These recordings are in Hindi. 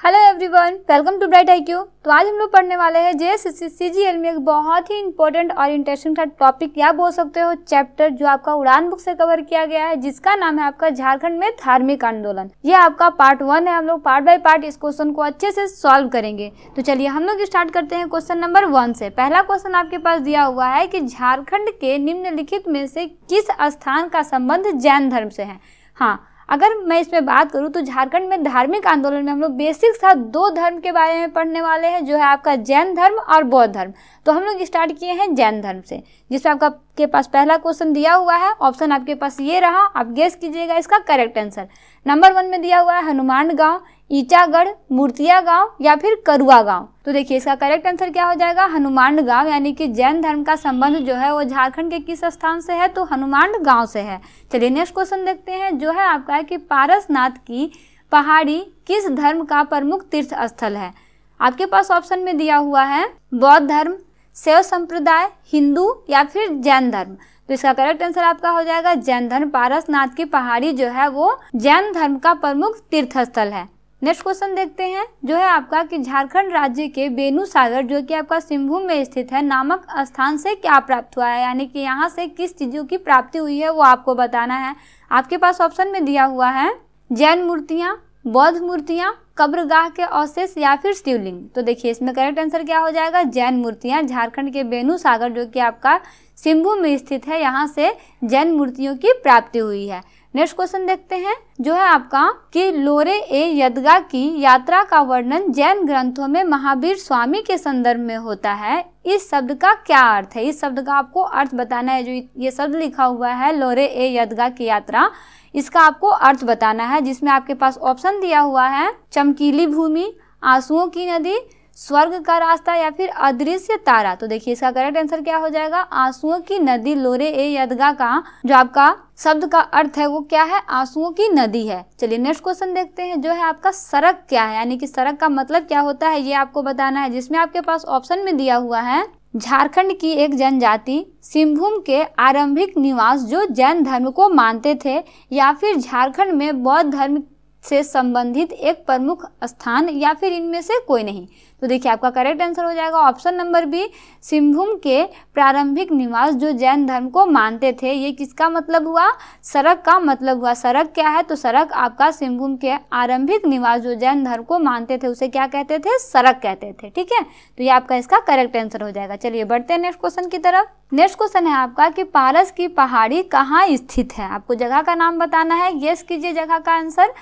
Hello everyone, welcome to bright IQ। तो आज हम लोग पढ़ने वाले हैं JSSC CGL में एक बहुत ही इंपॉर्टेंट और इंटरेस्टिंग सा टॉपिक या बोल सकते हो चैप्टर जो आपका उड़ान बुक से कवर किया गया है, जिसका नाम है आपका झारखंड में धार्मिक आंदोलन। ये आपका पार्ट 1 है। हम लोग पार्ट बाय पार्ट इस क्वेश्चन को अच्छे से सॉल्व करेंगे। तो चलिए हम लोग स्टार्ट करते हैं क्वेश्चन नंबर 1 से। पहला क्वेश्चन आपके पास दिया हुआ है कि झारखंड के निम्नलिखित में से किस स्थान का संबंध जैन धर्म से है। हाँ, अगर मैं इसमें बात करूं तो झारखंड में धार्मिक आंदोलन में हम लोग बेसिक साथ दो धर्म के बारे में पढ़ने वाले हैं, जो है आपका जैन धर्म और बौद्ध धर्म। तो हम लोग स्टार्ट किए हैं जैन धर्म से, जिसमें आपका के पास पहला क्वेश्चन दिया हुआ है। ऑप्शन आपके पास ये रहा, आप गेस कीजिएगा इसका करेक्ट आंसर। नंबर 1 में दिया हुआ है हनुमान गांव, ईचागढ़, मूर्तिया गांव या फिर करुआ गांव। तो देखिए इसका करेक्ट आंसर क्या हो जाएगा, हनुमान गांव। यानी कि जैन धर्म का संबंध जो है वो झारखंड के किस स्थान से है, तो हनुमान गांव से है। चलिए नेक्स्ट क्वेश्चन देखते हैं, जो है आपका है कि पारसनाथ की पहाड़ी किस धर्म का प्रमुख तीर्थ स्थल है। आपके पास ऑप्शन में दिया हुआ है बौद्ध धर्म, शैव संप्रदाय, हिंदू या फिर जैन धर्म। तो इसका करेक्ट आंसर आपका हो जाएगा जैन धर्म। पारसनाथ की पहाड़ी जो है वो जैन धर्म का प्रमुख तीर्थ स्थल है। नेक्स्ट क्वेश्चन देखते हैं, जो है आपका कि झारखंड राज्य के बेनू सागर जो कि आपका सिंहभूम में स्थित है नामक स्थान से क्या प्राप्त हुआ है। यानी कि यहाँ से किस चीजों की प्राप्ति हुई है वो आपको बताना है। आपके पास ऑप्शन में दिया हुआ है जैन मूर्तियां, बौद्ध मूर्तियां, कब्रगाह के अवशेष या फिर शिवलिंग। तो देखिए इसमें करेक्ट आंसर क्या हो जाएगा, जैन मूर्तियां। झारखंड के बेनू सागर जो कि आपका सिंहभूम में स्थित है, यहाँ से जैन मूर्तियों की प्राप्ति हुई है। नेक्स्ट क्वेश्चन देखते हैं, जो है आपका कि लोरे ए यदगा की यात्रा का वर्णन जैन ग्रंथों में महावीर स्वामी के संदर्भ में होता है। इस शब्द का क्या अर्थ है। इस शब्द का आपको अर्थ बताना है। जो ये शब्द लिखा हुआ है लोरे ए यदगा की यात्रा, इसका आपको अर्थ बताना है, जिसमें आपके पास ऑप्शन दिया हुआ है चमकीली भूमि, आंसुओं की नदी, स्वर्ग का रास्ता या फिर अदृश्य तारा। तो देखिए इसका करेक्ट आंसर क्या हो जाएगा, आंसुओं की नदी। लोरे ए यदगा का जो आपका शब्द का अर्थ है वो क्या है, आंसुओं की नदी है। चलिए नेक्स्ट क्वेश्चन देखते हैं, जो है आपका सड़क क्या है। यानी कि सड़क का मतलब क्या होता है ये आपको बताना है, जिसमें आपके पास ऑप्शन में दिया हुआ है झारखंड की एक जनजाति सिंहभूम के आरंभिक निवास जो जैन धर्म को मानते थे, या फिर झारखंड में बौद्ध धर्म से संबंधित एक प्रमुख स्थान, या फिर इनमें से कोई नहीं। तो देखिए आपका करेक्ट आंसर हो जाएगा ऑप्शन नंबर बी, सिंहभूम के प्रारंभिक निवास जो जैन धर्म को मानते थे। ये किसका मतलब हुआ, सड़क का मतलब हुआ। सड़क क्या है, तो सड़क आपका सिंहभूम के आरंभिक निवास जो जैन धर्म को मानते थे उसे क्या कहते थे, सड़क कहते थे। ठीक है, तो ये आपका इसका करेक्ट आंसर हो जाएगा। चलिए बढ़ते हैं नेक्स्ट क्वेश्चन की तरफ। नेक्स्ट क्वेश्चन है आपका कि पारस की पहाड़ी कहाँ स्थित है। आपको जगह का नाम बताना है, गेस कीजिए जगह का आंसर।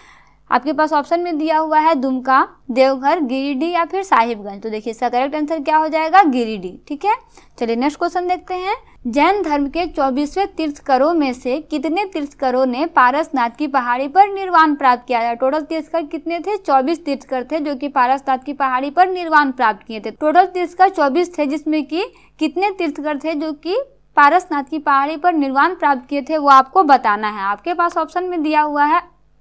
आपके पास ऑप्शन में दिया हुआ है दुमका, देवघर, गिरिडीह या फिर साहिबगंज। तो देखिए इसका करेक्ट आंसर क्या हो जाएगा, गिरिडीह। ठीक है, चलिए नेक्स्ट क्वेश्चन देखते हैं, जैन धर्म के 24वें तीर्थकरों में से कितने तीर्थकरों ने पारसनाथ की पहाड़ी पर निर्वाण प्राप्त किया है। टोटल तीर्थकर कितने थे, 24 तीर्थकर थे जो कि पारसनाथ की पहाड़ी पर निर्वाण प्राप्त किए थे। टोटल तीर्थकर 24 थे, जिसमें कि कितने तीर्थकर थे जो कि पारसनाथ की पहाड़ी पर निर्वाण प्राप्त किए थे वो आपको बताना है। आपके पास ऑप्शन में दिया हुआ है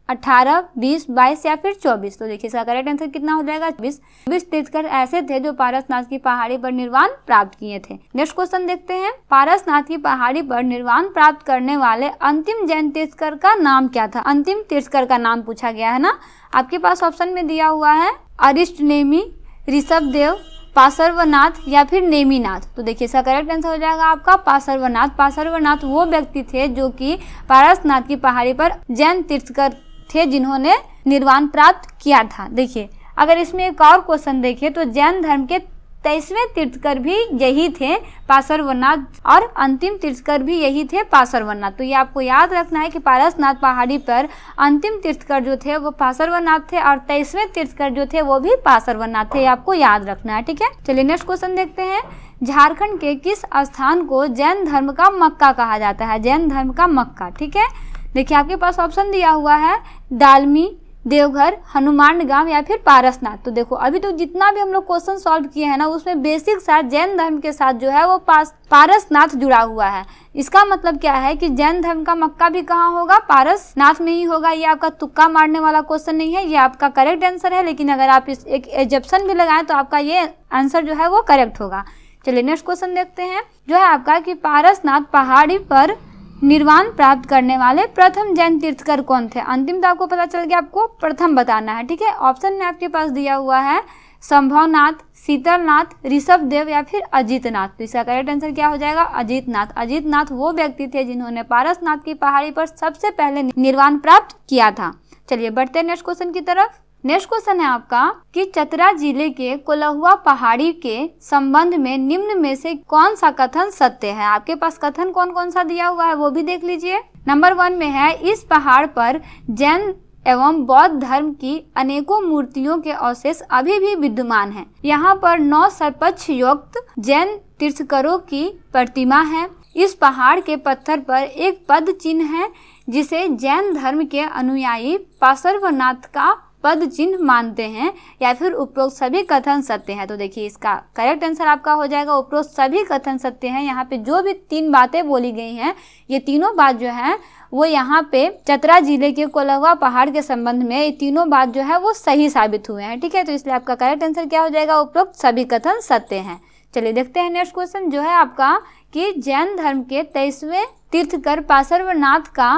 18, 20, 22 या फिर 24। तो देखिए इसका करेक्ट आंसर कितना हो जाएगा, 20 तीर्थकर ऐसे थे जो पारसनाथ की पहाड़ी पर निर्वाण प्राप्त किए थे। नेक्स्ट क्वेश्चन देखते हैं, पारसनाथ की पहाड़ी पर निर्वाण प्राप्त करने वाले अंतिम जैन तीर्थकर का नाम क्या था। अंतिम तीर्थकर का नाम पूछा गया है ना। आपके पास ऑप्शन में दिया हुआ है अरिष्टनेमी, ऋषभदेव, पार्श्वनाथ या फिर नेमिनाथ। तो देखिए इसका करेक्ट आंसर हो जाएगा आपका पार्श्वनाथ। पार्श्वनाथ वो व्यक्ति थे जो कि पारसनाथ की पहाड़ी पर जैन तीर्थकर थे जिन्होंने निर्वाण प्राप्त किया था। देखिए अगर इसमें एक और क्वेश्चन देखें तो जैन धर्म के 23वें तीर्थकर भी यही थे पार्श्वनाथ, और अंतिम तीर्थकर भी यही थे पार्श्वनाथ। तो ये आपको याद रखना है कि पारसनाथ पहाड़ी पर अंतिम तीर्थकर जो थे वो पार्श्वनाथ थे, और 23वें तीर्थकर जो थे वो भी पार्श्वनाथ थे। ये आपको याद रखना है। ठीक है, चलिए नेक्स्ट क्वेश्चन देखते हैं, झारखंड के किस स्थान को जैन धर्म का मक्का कहा जाता है। जैन धर्म का मक्का। ठीक है, देखिए आपके पास ऑप्शन दिया हुआ है दालमी, देवघर, हनुमान गांव या फिर पारसनाथ। तो देखो अभी तो जितना भी हम लोग क्वेश्चन सॉल्व किए हैं ना, उसमें बेसिक साथ जैन धर्म के साथ जो है वो पारसनाथ जुड़ा हुआ है। इसका मतलब क्या है कि जैन धर्म का मक्का भी कहाँ होगा, पारसनाथ में ही होगा। ये आपका तुक्का मारने वाला क्वेश्चन नहीं है, ये आपका करेक्ट आंसर है। लेकिन अगर आप इस एक एजप्शन भी लगाएं तो आपका ये आंसर जो है वो करेक्ट होगा। चलिए नेक्स्ट क्वेश्चन देखते हैं, जो है आपका कि पारसनाथ पहाड़ी पर निर्वाण प्राप्त करने वाले प्रथम जैन तीर्थकर कौन थे? अंतिम तो आपको पता चल गया, आपको प्रथम बताना है, ठीक है। ऑप्शन में आपके पास दिया हुआ है संभवनाथ, शीतलनाथ, ऋषभदेव या फिर अजीतनाथ। तो इसका करेक्ट आंसर क्या हो जाएगा? अजीतनाथ। अजीतनाथ वो व्यक्ति थे जिन्होंने पारसनाथ की पहाड़ी पर सबसे पहले निर्वाण प्राप्त किया था। चलिए बढ़ते हैं नेक्स्ट क्वेश्चन की तरफ। नेक्स्ट क्वेश्चन है आपका कि चतरा जिले के कोल्हुआ पहाड़ी के संबंध में निम्न में से कौन सा कथन सत्य है? आपके पास कथन कौन कौन सा दिया हुआ है वो भी देख लीजिए। नंबर 1 में है इस पहाड़ पर जैन एवं बौद्ध धर्म की अनेकों मूर्तियों के अवशेष अभी भी विद्यमान हैं। यहाँ पर 9 सर्पक्ष युक्त जैन तीर्थंकरों की प्रतिमा है। इस पहाड़ के पत्थर पर एक पद चिन्ह है जिसे जैन धर्म के अनुयायी पार्श्वनाथ का पद चिन्ह मानते हैं, या फिर उपरोक्त सभी कथन सत्य है। तो देखिए इसका करेक्ट आंसर आपका हो जाएगा उपरोक्त सभी कथन सत्य है। यहाँ पे जो भी 3 बातें बोली गई हैं, ये तीनों बात जो है वो यहाँ पे चतरा जिले के कोल्हुआ पहाड़ के संबंध में ये तीनों बात जो है वो सही साबित हुए हैं, ठीक है। तो इसलिए आपका करेक्ट आंसर क्या हो जाएगा? उपरोक्त सभी कथन सत्य हैं। चलिए देखते हैं नेक्स्ट क्वेश्चन जो है आपका कि जैन धर्म के 23वें तीर्थंकर पार्श्वनाथ का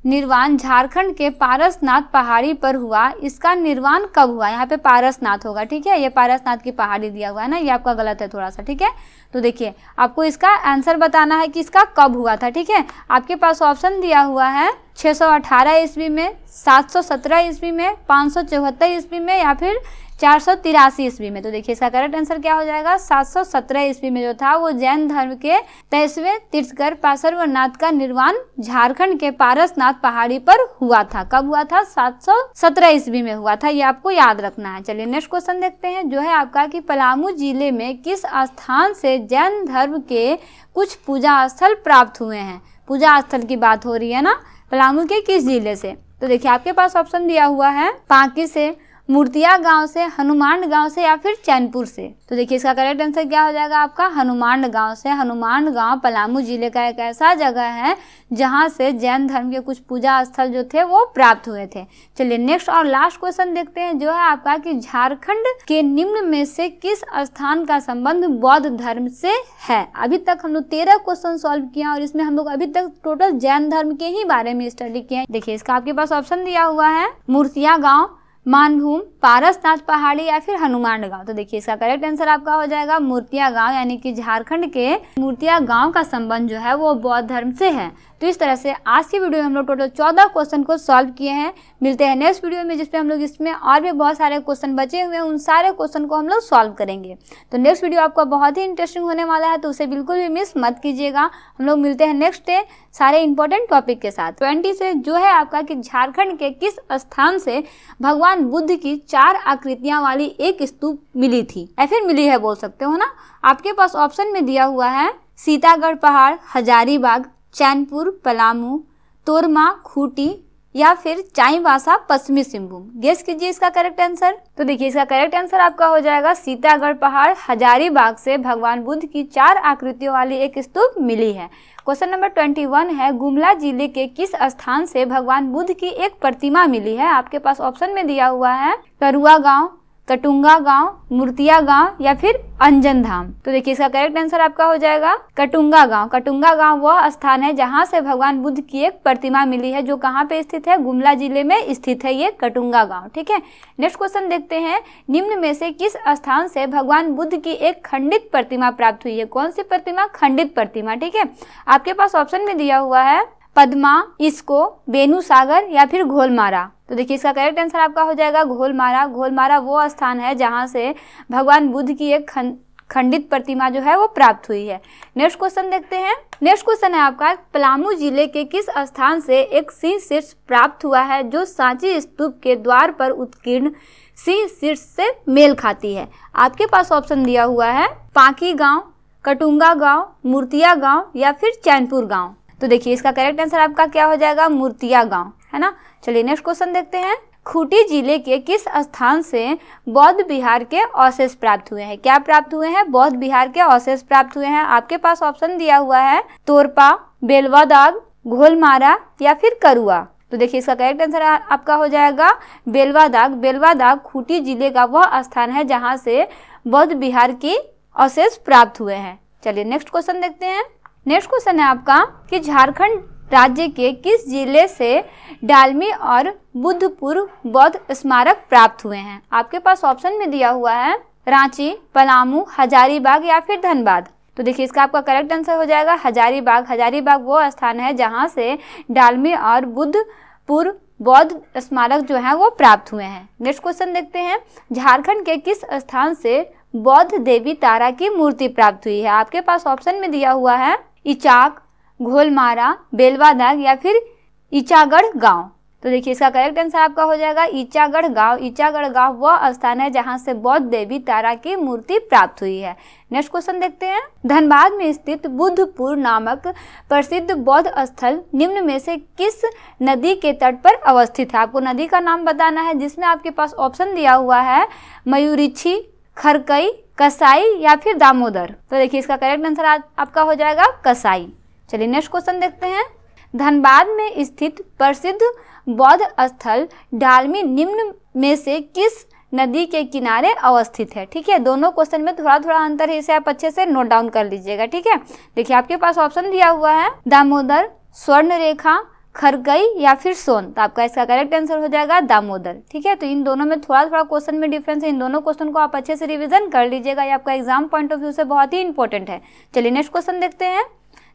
निर्वाण झारखंड के पारसनाथ पहाड़ी पर हुआ। इसका निर्वाण कब हुआ? यहाँ पे पारसनाथ होगा, ठीक है। ये पारसनाथ की पहाड़ी दिया हुआ है ना, ये आपका गलत है थोड़ा सा, ठीक है। तो देखिए आपको इसका आंसर बताना है कि इसका कब हुआ था, ठीक है। आपके पास ऑप्शन दिया हुआ है 618 ईस्वी में, 717 ईस्वी में, 574 ईस्वी में या फिर 483 ईस्वी में। तो देखिए इसका करेक्ट आंसर क्या हो जाएगा? 717 ईस्वी में जो था वो जैन धर्म के 23वें तीर्थंकर पार्श्वनाथ का निर्वाण झारखंड के पारसनाथ पहाड़ी पर हुआ था। कब हुआ था? 717 ईस्वी में हुआ था, ये आपको याद रखना है। चलिए नेक्स्ट क्वेश्चन देखते हैं जो है आपका कि पलामू जिले में किस स्थान से जैन धर्म के कुछ पूजा स्थल प्राप्त हुए हैं? पूजा स्थल की बात हो रही है ना, पलामू के किस जिले से? तो देखिए आपके पास ऑप्शन दिया हुआ है पांकी से, मूर्तिया गांव से, हनुमान गांव से या फिर चैनपुर से। तो देखिए इसका करेक्ट आंसर क्या हो जाएगा आपका? हनुमान गांव से। हनुमान गांव पलामू जिले का एक ऐसा जगह है जहां से जैन धर्म के कुछ पूजा स्थल जो थे वो प्राप्त हुए थे। चलिए नेक्स्ट और लास्ट क्वेश्चन देखते हैं जो है आपका कि झारखंड के निम्न में से किस स्थान का संबंध बौद्ध धर्म से है? अभी तक हम लोग 13 क्वेश्चन सॉल्व किया और इसमें हम लोग अभी तक टोटल जैन धर्म के ही बारे में स्टडी किए। देखिए इसका आपके पास ऑप्शन दिया हुआ है मूर्तिया गाँव, मानभूम, पारसनाथ पहाड़ी या फिर हनुमान गांव। तो देखिए इसका करेक्ट आंसर आपका हो जाएगा मूर्तिया गांव, यानी कि झारखंड के मूर्तिया गांव का संबंध जो है वो बौद्ध धर्म से है। तो इस तरह से आज की वीडियो में हम लोग टोटल 14 क्वेश्चन को सॉल्व किए हैं। मिलते हैं नेक्स्ट वीडियो में जिसमें हम लोग इसमें और भी बहुत सारे क्वेश्चन बचे हुए हैं, उन सारे क्वेश्चन को हम लोग सॉल्व करेंगे। तो नेक्स्ट वीडियो आपका बहुत ही इंटरेस्टिंग होने वाला है, तो उसे बिल्कुल भी मिस मत कीजिएगा। हम लोग मिलते हैं नेक्स्ट डे सारे इंपॉर्टेंट टॉपिक के साथ। 20 से जो है आपका कि झारखंड के किस स्थान से भगवान बुद्ध की 4 आकृतियां वाली एक स्तूप मिली थी, या फिर मिली है बोल सकते हो ना। आपके पास ऑप्शन में दिया हुआ है सीतागढ़ पहाड़, हजारीबाग, चैनपुर, पलामू, तोरमा, खूंटी या फिर चाईबासा, पश्चिमी सिंहभूम। गेस कीजिए इसका करेक्ट आंसर। तो देखिए इसका करेक्ट आंसर आपका हो जाएगा सीतागढ़ पहाड़, हजारीबाग से भगवान बुद्ध की 4 आकृतियों वाली एक स्तूप मिली है। क्वेश्चन नंबर 21 है गुमला जिले के किस स्थान से भगवान बुद्ध की एक प्रतिमा मिली है? आपके पास ऑप्शन में दिया हुआ है करुआ गांव, कटुंगा गांव, मूर्तिया गांव या फिर अंजन धाम। तो देखिए इसका करेक्ट आंसर आपका हो जाएगा कटुंगा गांव। कटुंगा गांव वह स्थान है जहां से भगवान बुद्ध की एक प्रतिमा मिली है, जो कहां पे स्थित है? गुमला जिले में स्थित है ये कटुंगा गांव, ठीक है। नेक्स्ट क्वेश्चन देखते हैं निम्न में से किस स्थान से भगवान बुद्ध की एक खंडित प्रतिमा प्राप्त हुई है? कौन सी प्रतिमा? खंडित प्रतिमा, ठीक है। आपके पास ऑप्शन में दिया हुआ है पद्मा, इसको, बेनूसागर या फिर घोलमारा। तो देखिए इसका करेक्ट आंसर आपका हो जाएगा घोलमारा। घोलमारा वो स्थान है जहां से भगवान बुद्ध की एक खंडित प्रतिमा जो है वो प्राप्त हुई है। नेक्स्ट क्वेश्चन देखते हैं। नेक्स्ट क्वेश्चन है आपका पलामू जिले के किस स्थान से एक सिंह शीर्ष प्राप्त हुआ है जो सांची स्तूप के द्वार पर उत्कीर्ण सिंह शीर्ष से मेल खाती है? आपके पास ऑप्शन दिया हुआ है पांकी गांव, कटुंगा गांव, मूर्तिया गांव या फिर चैनपुर गांव। तो देखिए इसका करेक्ट आंसर आपका क्या हो जाएगा? मूर्तिया गांव, है ना। चलिए नेक्स्ट क्वेश्चन देखते हैं। खूंटी जिले के किस स्थान से बौद्ध विहार के अवशेष प्राप्त हुए हैं? क्या प्राप्त हुए हैं? बौद्ध विहार के अवशेष प्राप्त हुए हैं। आपके पास ऑप्शन दिया हुआ है तोरपा, बेलवादाग, घोलमारा या फिर करुआ। तो देखिए इसका करेक्ट आंसर आपका हो जाएगा बेलवादाग। बेलवादाग खूंटी जिले का वह स्थान है जहां से बौद्ध विहार के अवशेष प्राप्त हुए हैं। चलिए नेक्स्ट क्वेश्चन देखते हैं। नेक्स्ट क्वेश्चन है आपका कि झारखंड राज्य के किस जिले से डालमी और बुद्धपुर बौद्ध स्मारक प्राप्त हुए हैं? आपके पास ऑप्शन में दिया हुआ है रांची, पलामू, हजारीबाग या फिर धनबाद। तो देखिए इसका आपका करेक्ट आंसर हो जाएगा हजारीबाग। हजारीबाग वो स्थान है जहां से डालमी और बुद्धपुर बौद्ध स्मारक जो है वो प्राप्त हुए हैं। नेक्स्ट क्वेश्चन देखते हैं, झारखंड के किस स्थान से बौद्ध देवी तारा की मूर्ति प्राप्त हुई है? आपके पास ऑप्शन में दिया हुआ है इचाक, घोलमारा, बेलवादाग या फिर ईचागढ़ गांव। तो देखिए इसका करेक्ट आंसर आपका हो जाएगा ईचागढ़ गांव। ईचागढ़ गांव वह स्थान है जहां से बौद्ध देवी तारा की मूर्ति प्राप्त हुई है। नेक्स्ट क्वेश्चन देखते हैं, धनबाद में स्थित बुद्धपुर नामक प्रसिद्ध बौद्ध स्थल निम्न में से किस नदी के तट पर अवस्थित है? आपको नदी का नाम बताना है, जिसमें आपके पास ऑप्शन दिया हुआ है मयूरिछी, खरकई, कसाई या फिर दामोदर। तो देखिए इसका करेक्ट आंसर आपका हो जाएगा कसाई। चलिए नेक्स्ट क्वेश्चन देखते हैं, धनबाद में स्थित प्रसिद्ध बौद्ध स्थल डालमी निम्न में से किस नदी के किनारे अवस्थित है? ठीक है, दोनों क्वेश्चन में थोड़ा थोड़ा अंतर है, इसे आप अच्छे से नोट डाउन कर लीजिएगा। ठीक है, देखिए आपके पास ऑप्शन दिया हुआ है दामोदर, स्वर्ण रेखा, खरकई या फिर सोन। तो आपका इसका करेक्ट आंसर हो जाएगा दामोदर। ठीक है, तो इन दोनों में थोड़ा थोड़ा क्वेश्चन में डिफरेंस है, इन दोनों क्वेश्चन को आप अच्छे से रिवीजन कर लीजिएगा, ये आपका एग्जाम पॉइंट ऑफ व्यू से बहुत ही इंपॉर्टेंट है। चलिए नेक्स्ट क्वेश्चन देखते हैं,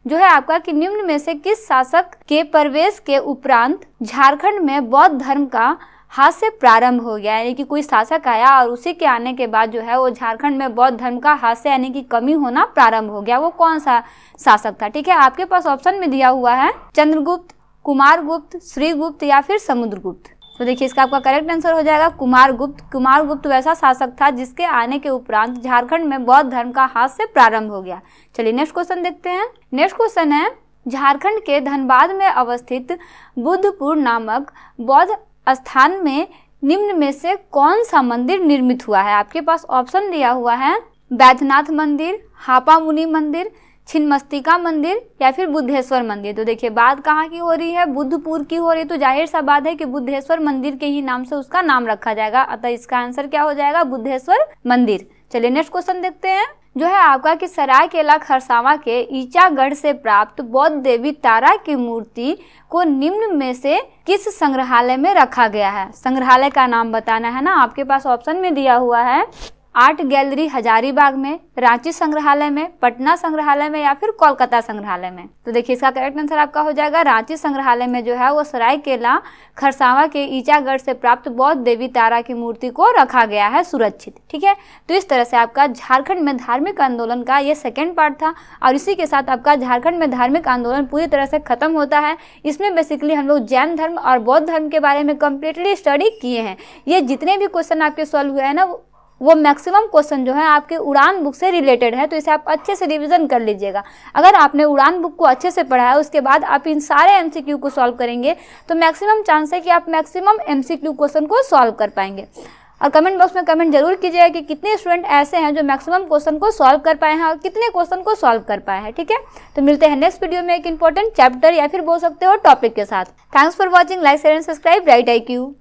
जो है आपका कि निम्न में से किस शासक के प्रवेश के उपरांत झारखंड में बौद्ध धर्म का हास्य प्रारंभ हो गया? यानी कि कोई शासक आया और उसी के आने के बाद जो है वो झारखंड में बौद्ध धर्म का हास्य यानी कि कमी होना प्रारंभ हो गया। वो कौन सा शासक था? ठीक है, आपके पास ऑप्शन में दिया हुआ है चंद्रगुप्त, कुमारगुप्त, श्रीगुप्त या फिर समुद्रगुप्त। तो देखिए इसका आपका करेक्ट आंसर हो जाएगा कुमारगुप्त। कुमारगुप्त वैसा शासक था जिसके आने के उपरांत झारखंड में बौद्ध धर्म का हास्य प्रारंभ हो गया। चलिए नेक्स्ट क्वेश्चन देखते हैं, नेक्स्ट क्वेश्चन है, झारखंड के धनबाद में अवस्थित बुद्धपुर नामक बौद्ध स्थान में निम्न में से कौन सा मंदिर निर्मित हुआ है? आपके पास ऑप्शन दिया हुआ है बैद्यनाथ मंदिर, हापा मुनि मंदिर, छिन्नमस्तिका मंदिर या फिर बुद्धेश्वर मंदिर। तो देखिए बात कहाँ की हो रही है? बुद्धपुर की हो रही है, तो जाहिर सा बात है कि बुद्धेश्वर मंदिर के ही नाम से उसका नाम रखा जाएगा, अतः इसका आंसर क्या हो जाएगा? बुद्धेश्वर मंदिर। चलिए नेक्स्ट क्वेश्चन देखते हैं, जो है आपका कि सरायकेला खरसावां के ईचागढ़ से प्राप्त बौद्ध देवी तारा की मूर्ति को निम्न में से किस संग्रहालय में रखा गया है? संग्रहालय का नाम बताना है ना। आपके पास ऑप्शन में दिया हुआ है आर्ट गैलरी हजारीबाग में, रांची संग्रहालय में, पटना संग्रहालय में या फिर कोलकाता संग्रहालय में। तो देखिए इसका करेक्ट आंसर आपका हो जाएगा रांची संग्रहालय में जो है वो सरायकेला खरसावां के ईचागढ़ से प्राप्त बौद्ध देवी तारा की मूर्ति को रखा गया है सुरक्षित। ठीक है, तो इस तरह से आपका झारखंड में धार्मिक आंदोलन का ये सेकेंड पार्ट था और इसी के साथ आपका झारखंड में धार्मिक आंदोलन पूरी तरह से खत्म होता है। इसमें बेसिकली हम लोग जैन धर्म और बौद्ध धर्म के बारे में कम्प्लीटली स्टडी किए हैं। ये जितने भी क्वेश्चन आपके सॉल्व हुए हैं ना वो मैक्सिमम क्वेश्चन जो है आपके उड़ान बुक से रिलेटेड है, तो इसे आप अच्छे से रिवीजन कर लीजिएगा। अगर आपने उड़ान बुक को अच्छे से पढ़ा है उसके बाद आप इन सारे एमसीक्यू को सॉल्व करेंगे तो मैक्सिमम चांस है कि आप मैक्सिमम एमसीक्यू क्वेश्चन को सॉल्व कर पाएंगे। और कमेंट बॉक्स में कमेंट जरूर कीजिएगा कि कितने स्टूडेंट ऐसे हैं जो मैक्सिमम क्वेश्चन को सॉल्व कर पाए हैं और कितने क्वेश्चन को सॉल्व कर पाए हैं। ठीक है, तो मिलते हैं नेक्स्ट वीडियो में एक इंपॉर्टेंट चैप्टर या फिर बोल सकते हो टॉपिक के साथ। Thanks for watching, like share and subscribe bright IQ।